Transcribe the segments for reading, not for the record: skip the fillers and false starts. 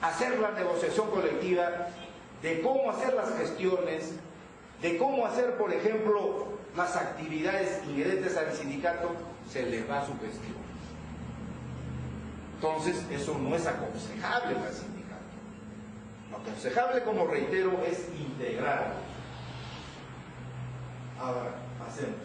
hacer la negociación colectiva, de cómo hacer las gestiones, de cómo hacer, por ejemplo, las actividades inherentes al sindicato, se les va su gestión. Entonces, eso no es aconsejable para el sindicato. Lo aconsejable, como reitero, es integrar. Ahora, hacemos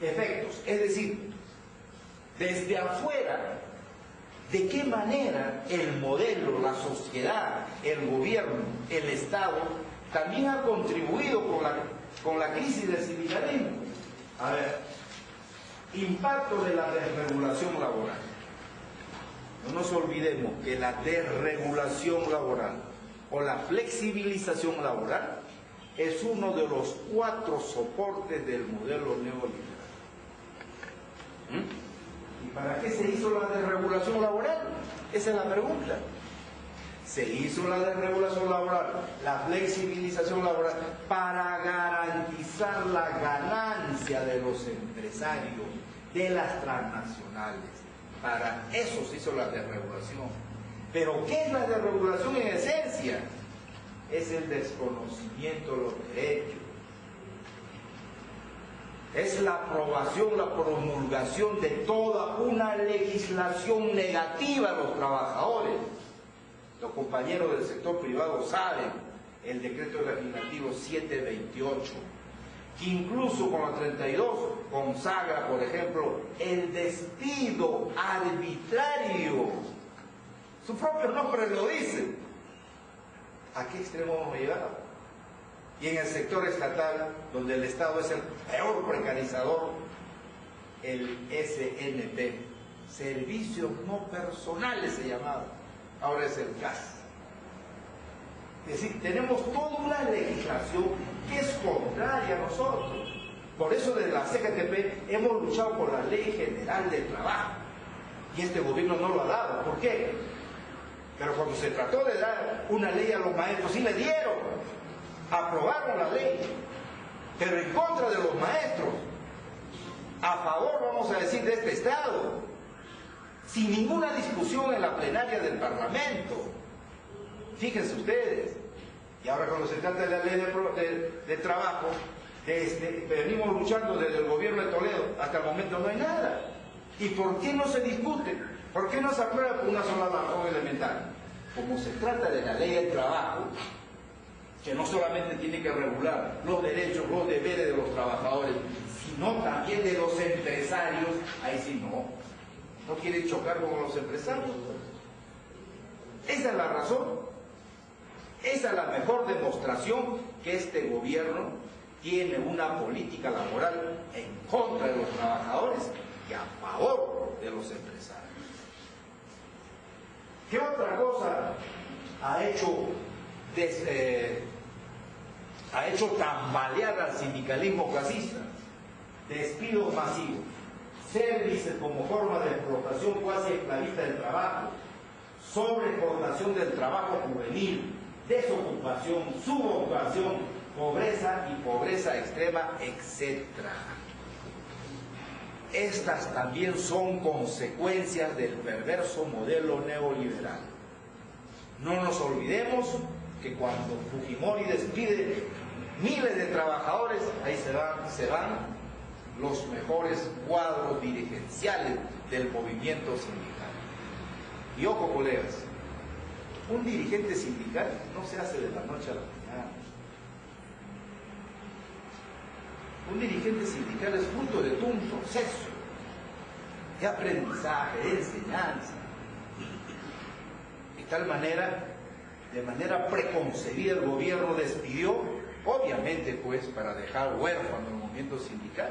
efectos, es decir, desde afuera, de qué manera el modelo, la sociedad, el gobierno, el Estado, también ha contribuido con la crisis del sindicalismo. A ver, impacto de la desregulación laboral. No nos olvidemos que la desregulación laboral o la flexibilización laboral es uno de los 4 soportes del modelo neoliberal. ¿Y para qué se hizo la desregulación laboral? Esa es la pregunta. Se hizo la desregulación laboral, la flexibilización laboral, para garantizar la ganancia de los empresarios, de las transnacionales. Para eso se hizo la desregulación. Pero ¿qué es la desregulación en esencia? Es el desconocimiento de los derechos. Es la aprobación, la promulgación de toda una legislación negativa a los trabajadores. Los compañeros del sector privado saben el decreto legislativo 728, que incluso con la 32 consagra, por ejemplo, el despido arbitrario. Su propio nombre lo dice. ¿A qué extremo hemos llegado? Y en el sector estatal, donde el Estado es el peor precarizador, el SNP, Servicios No Personales se llamaba, ahora es el CAS. Es decir, tenemos toda una legislación que es contraria a nosotros. Por eso desde la CGTP hemos luchado por la Ley General del Trabajo. Y este gobierno no lo ha dado. ¿Por qué? Pero cuando se trató de dar una ley a los maestros, sí le dieron. Aprobaron la ley, pero en contra de los maestros. A favor, vamos a decir, de este Estado. Sin ninguna discusión en la plenaria del Parlamento. Fíjense ustedes. Y ahora cuando se trata de la ley de trabajo, venimos luchando desde el gobierno de Toledo, hasta el momento no hay nada. ¿Y por qué no se discute? ¿Por qué no se aprueba por una sola razón elemental? Como se trata de la ley del trabajo, que no solamente tiene que regular los derechos, los deberes de los trabajadores, sino también de los empresarios, ahí sí no quieren chocar con los empresarios. Esa es la razón. Esa es la mejor demostración que este gobierno tiene una política laboral en contra de los trabajadores y a favor de los empresarios. ¿Qué otra cosa ha hecho tambalear al sindicalismo clasista? Despidos masivos, servicios como forma de explotación cuasi esclavista del trabajo, sobreexplotación del trabajo juvenil, desocupación, subocupación, pobreza y pobreza extrema, etc. Estas también son consecuencias del perverso modelo neoliberal. No nos olvidemos que cuando Fujimori despide miles de trabajadores, ahí se van los mejores cuadros dirigenciales del movimiento sindical. Y ojo, colegas, un dirigente sindical no se hace de la noche a la mañana. Un dirigente sindical es fruto de todo un proceso de aprendizaje, de enseñanza. De manera preconcebida el gobierno despidió, obviamente pues para dejar huérfano el movimiento sindical.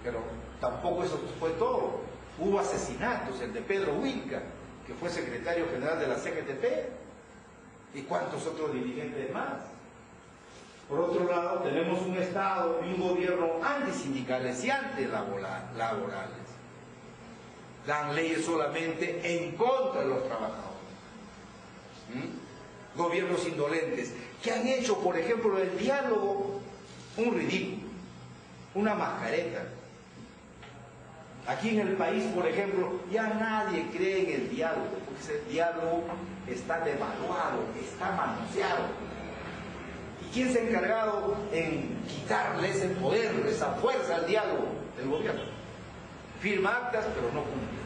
Pero tampoco eso fue todo. Hubo asesinatos, el de Pedro Wilca, que fue secretario general de la CGTP, y cuántos otros dirigentes más. Por otro lado, tenemos un Estado y un gobierno antisindicales y antilaborales. Dan leyes solamente en contra de los trabajadores. Gobiernos indolentes que han hecho, por ejemplo, del diálogo un ridículo, una mascareta. Aquí en el país, por ejemplo, ya nadie cree en el diálogo, porque ese diálogo está devaluado, está manoseado. ¿Y quién se ha encargado en quitarle ese poder, esa fuerza al diálogo? El gobierno. Firma actas, pero no cumple.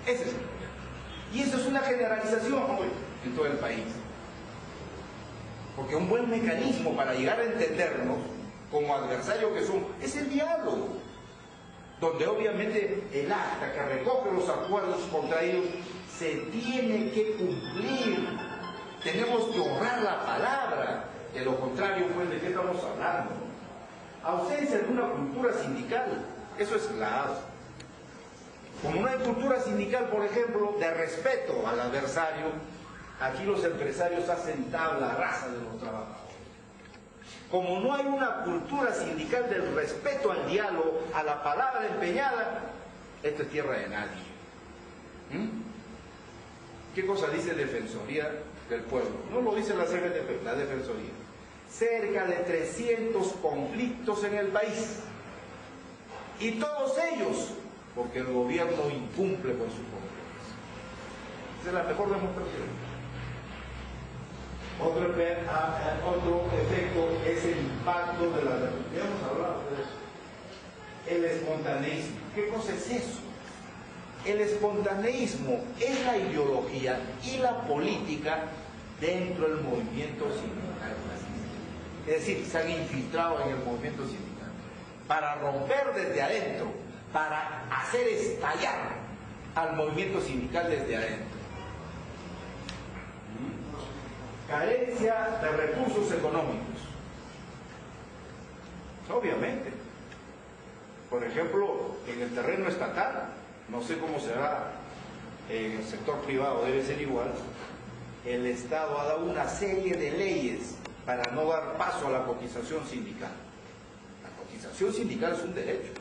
Ese es el problema. Y eso es una generalización hoy en todo el país. Porque un buen mecanismo para llegar a entendernos como adversarios que somos es el diálogo, donde obviamente el acta que recoge los acuerdos contraídos se tiene que cumplir. Tenemos que honrar la palabra. De lo contrario, pues, ¿de qué estamos hablando? Ausencia de una cultura sindical, eso es claro. Como no hay cultura sindical, por ejemplo, de respeto al adversario, aquí los empresarios hacen tabla rasa de los trabajadores. Como no hay una cultura sindical del respeto al diálogo, a la palabra empeñada, esto es tierra de nadie. ¿Qué cosa dice Defensoría del Pueblo? No lo dice la CGTP, la Defensoría. Cerca de 300 conflictos en el país. Y todos ellos porque el gobierno incumple con sus compromisos. Esa es la mejor demostración. Otro efecto es el impacto de la... Ya hemos hablado de eso. El espontaneísmo. ¿Qué cosa es eso? El espontaneísmo es la ideología y la política dentro del movimiento sindical. Es decir, se han infiltrado en el movimiento sindical para romper desde adentro, para hacer estallar al movimiento sindical desde adentro. Carencia de recursos económicos. Obviamente. Por ejemplo, en el terreno estatal, no sé cómo será en el sector privado, debe ser igual, el Estado ha dado una serie de leyes para no dar paso a la cotización sindical. La cotización sindical es un derecho.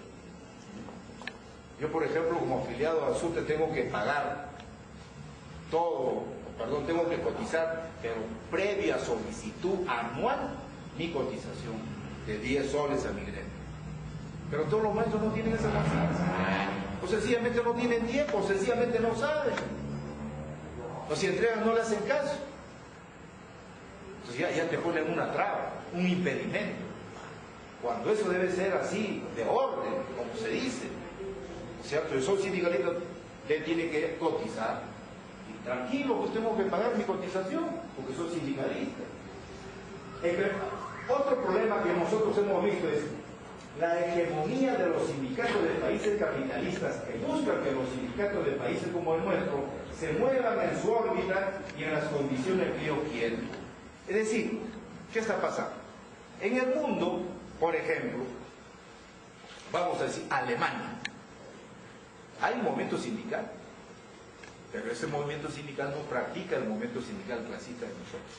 Yo, por ejemplo, como afiliado a SUTE tengo que pagar tengo que cotizar, pero previa solicitud anual, mi cotización de 10 soles a mi gremio. Pero todos los maestros no tienen esa conciencia. O sencillamente no tienen tiempo, o sencillamente no saben. O si entregan no le hacen caso. Entonces ya te ponen una traba, un impedimento. Cuando eso debe ser así, de orden, como se dice. ¿Cierto? Yo soy sindicalista, usted tiene que cotizar. Y tranquilo, pues tengo que pagar mi cotización, porque soy sindicalista. Otro problema que nosotros hemos visto es la hegemonía de los sindicatos de países capitalistas que buscan que los sindicatos de países como el nuestro se muevan en su órbita y en las condiciones que ellos quieren. Es decir, ¿qué está pasando? En el mundo, por ejemplo, vamos a decir Alemania, hay un movimiento sindical, pero ese movimiento sindical no practica el movimiento sindical clasista de nosotros.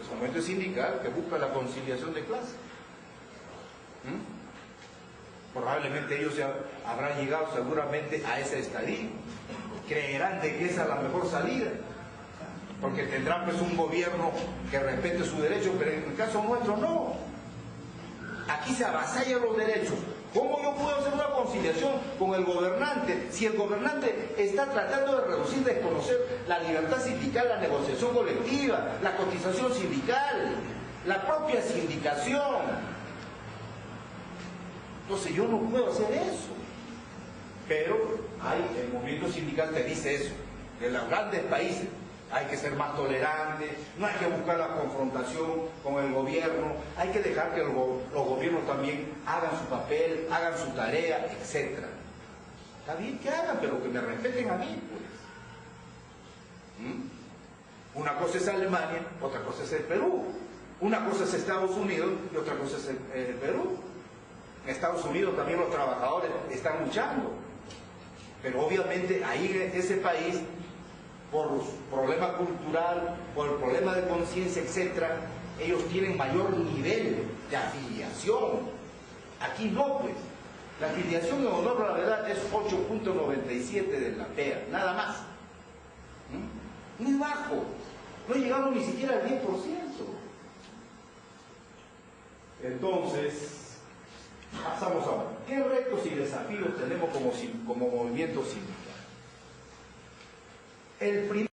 Es un movimiento sindical que busca la conciliación de clases. Probablemente ellos ya habrán llegado seguramente a ese estadio, creerán de que esa es la mejor salida, porque tendrán pues un gobierno que respete sus derechos, pero en el caso nuestro no. Aquí se avasallan los derechos. ¿Cómo yo puedo hacer una conciliación con el gobernante si el gobernante está tratando de reducir, desconocer la libertad sindical, la negociación colectiva, la cotización sindical, la propia sindicación? Entonces yo no puedo hacer eso. Pero el movimiento sindical te dice eso, que en los grandes países hay que ser más tolerantes, no hay que buscar la confrontación con el gobierno, hay que dejar que los gobiernos también hagan su papel, hagan su tarea, etc. Está bien que hagan, pero que me respeten a mí, pues. Una cosa es Alemania, otra cosa es el Perú. Una cosa es Estados Unidos y otra cosa es el Perú. En Estados Unidos también los trabajadores están luchando, pero obviamente ahí en ese país, por los problemas culturales, por el problema de conciencia, etc., ellos tienen mayor nivel de afiliación. Aquí no, pues. La afiliación en honor a la verdad es 8.97 de la PEA, nada más. Muy bajo. No llegamos ni siquiera al 10%. Entonces, pasamos ahora. ¿qué retos y desafíos tenemos como movimiento sindical? El primer